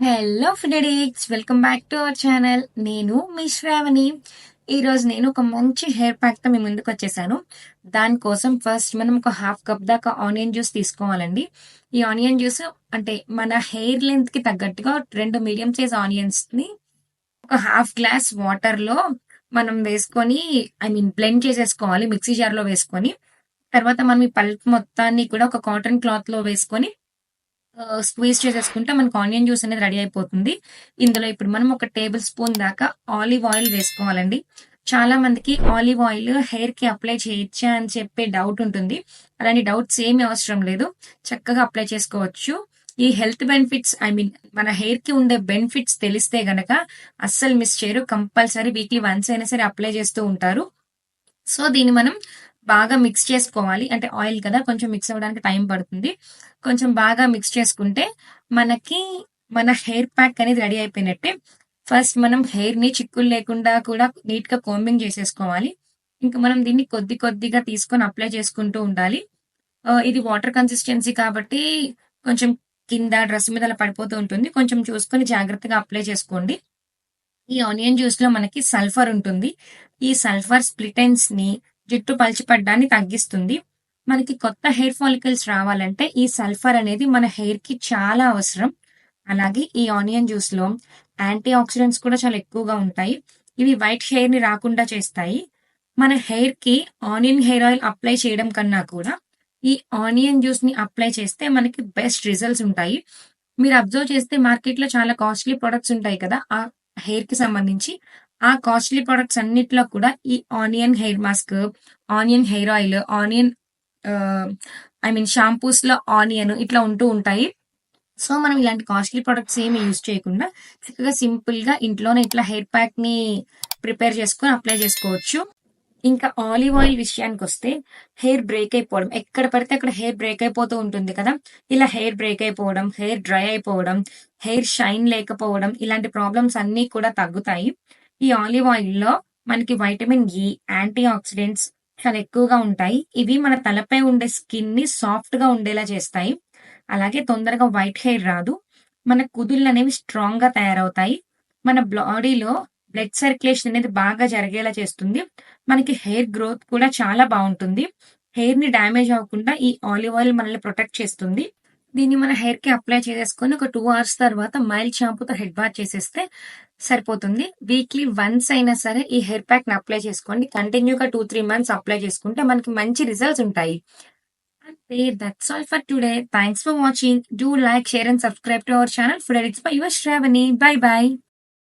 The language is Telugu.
Hello friends, welcome back to our channel. నేను మీ శ్రావణి. ఈరోజు నేను ఒక మంచి హెయిర్ ప్యాక్తో మీ ముందుకు వచ్చేసాను. దానికోసం ఫస్ట్ మనం ఒక హాఫ్ కప్ దాకా ఆనియన్ జ్యూస్ తీసుకోవాలండి. ఈ ఆనియన్ జ్యూస్ అంటే మన హెయిర్ లెంత్కి తగ్గట్టుగా 2 మీడియం సైజ్ ఆనియన్స్ని ఒక హాఫ్ గ్లాస్ వాటర్లో మనం వేసుకొని బ్లెండ్ చేసేసుకోవాలి మిక్సీ జార్లో వేసుకొని. తర్వాత మనం ఈ పల్ప్ మొత్తాన్ని కూడా ఒక కాటన్ క్లాత్లో వేసుకొని స్క్వీజ్ చేసేసుకుంటే మనకు ఆనియన్ జ్యూస్ అనేది రెడీ అయిపోతుంది. ఇందులో ఇప్పుడు మనం ఒక టేబుల్ స్పూన్ దాకా ఆలివ్ ఆయిల్ వేసుకోవాలండి. చాలా మందికి ఆలివ్ ఆయిల్ హెయిర్ కి అప్లై చేయొచ్చా అని చెప్పే డౌట్ ఉంటుంది. అలాంటి డౌట్స్ ఏమీ అవసరం లేదు, చక్కగా అప్లై చేసుకోవచ్చు. ఈ హెల్త్ బెనిఫిట్స్ మన హెయిర్ కి ఉండే బెనిఫిట్స్ తెలిస్తే గనక అస్సలు మిస్ చేయరు. కంపల్సరీ వీక్లీ వన్స్ అయినా సరే అప్లై చేస్తూ ఉంటారు. సో దీన్ని మనం బాగా మిక్స్ చేసుకోవాలి. అంటే ఆయిల్ కదా, కొంచెం మిక్స్ అవ్వడానికి టైం పడుతుంది. కొంచెం బాగా మిక్స్ చేసుకుంటే మనకి మన హెయిర్ ప్యాక్ అనేది రెడీ అయిపోయినట్టే. ఫస్ట్ మనం హెయిర్ ని చిక్కులు లేకుండా కూడా నీట్ గా కోంబింగ్ చేసేసుకోవాలి. ఇంకా మనం దీన్ని కొద్ది కొద్దిగా తీసుకొని అప్లై చేసుకుంటూ ఉండాలి. ఇది వాటర్ కన్సిస్టెన్సీ కాబట్టి కొంచెం కింద డ్రెస్ మీద అలా పడిపోతూ ఉంటుంది. కొంచెం చూసుకొని జాగ్రత్తగా అప్లై చేసుకోండి. ఈ ఆనియన్ జ్యూస్ లో మనకి సల్ఫర్ ఉంటుంది. ఈ సల్ఫర్ స్ప్లిటెన్స్ ని, జుట్టు పల్చిపడ్డాన్ని తగ్గిస్తుంది. మనకి కొత్త హెయిర్ ఫాలికల్స్ రావాలంటే ఈ సల్ఫర్ అనేది మన హెయిర్ కి చాలా అవసరం. అలాగే ఈ ఆనియన్ జ్యూస్ లో యాంటీ ఆక్సిడెంట్స్ కూడా చాలా ఎక్కువగా ఉంటాయి. ఇవి వైట్ హెయిర్ ని రాకుండా చేస్తాయి. మన హెయిర్ కి ఆనియన్ హెయిర్ ఆయిల్ అప్లై చేయడం కన్నా కూడా ఈ ఆనియన్ జ్యూస్ ని అప్లై చేస్తే మనకి బెస్ట్ రిజల్ట్స్ ఉంటాయి. మీరు అబ్జర్వ్ చేస్తే మార్కెట్ లో చాలా కాస్ట్లీ ప్రొడక్ట్స్ ఉంటాయి కదా, ఆ హెయిర్ కి సంబంధించి. ఆ కాస్ట్లీ ప్రొడక్ట్స్ అన్నిట్లో కూడా ఈ onion hair mask, onion hair oil, onion shampoos లో ఆనియన్ ఇట్లా ఉంటూ ఉంటాయి. సో మనం ఇలాంటి కాస్ట్లీ ప్రొడక్ట్స్ ఏమి యూజ్ చేయకుండా చక్కగా సింపుల్ గా ఇంట్లోనే ఇట్లా హెయిర్ ప్యాక్ ని ప్రిపేర్ చేసుకొని అప్లై చేసుకోవచ్చు. ఇంకా ఆలివ్ ఆయిల్ విషయానికి వస్తే హెయిర్ బ్రేక్ అయిపోవడం, ఎక్కడ పడితే అక్కడ హెయిర్ బ్రేక్ అయిపోతూ ఉంటుంది కదా. ఇలా హెయిర్ బ్రేక్ అయిపోవడం, హెయిర్ డ్రై అయిపోవడం, హెయిర్ షైన్ లేకపోవడం, ఇలాంటి ప్రాబ్లమ్స్ అన్నీ కూడా తగ్గుతాయి. ఈ ఆలివ్ ఆయిల్ లో మనకి వైటమిన్ ఇ, యాంటీ ఆక్సిడెంట్స్ చాలా ఎక్కువగా ఉంటాయి. ఇవి మన తలపై ఉండే స్కిన్ ని సాఫ్ట్ గా ఉండేలా చేస్తాయి. అలాగే తొందరగా వైట్ హెయిర్ రాదు. మన కుదుళ్ళు అనేవి స్ట్రాంగ్ గా తయారవుతాయి. మన బాడీలో బ్లడ్ సర్క్యులేషన్ అనేది బాగా జరిగేలా చేస్తుంది. మనకి హెయిర్ గ్రోత్ కూడా చాలా బాగుంటుంది. హెయిర్ ని డ్యామేజ్ అవ్వకుండా ఈ ఆలివ్ ఆయిల్ మనల్ని ప్రొటెక్ట్ చేస్తుంది. దీన్ని మన హెయిర్ కి అప్లై చేసేసుకొని ఒక 2 అవర్స్ తర్వాత మైల్డ్ షాంపూతో హెడ్ బాత్ చేసేస్తే సరిపోతుంది. వీక్లీ వన్స్ అయినా సరే ఈ హెయిర్ ప్యాక్ ని అప్లై చేసుకోండి. కంటిన్యూగా 2-3 మంత్స్ అప్లై చేసుకుంటే మనకి మంచి రిజల్ట్స్ ఉంటాయి. అంతే, that's all for today. Thanks for watching. Do like, share and subscribe to our channel. For edits by your Shravani. Bye by.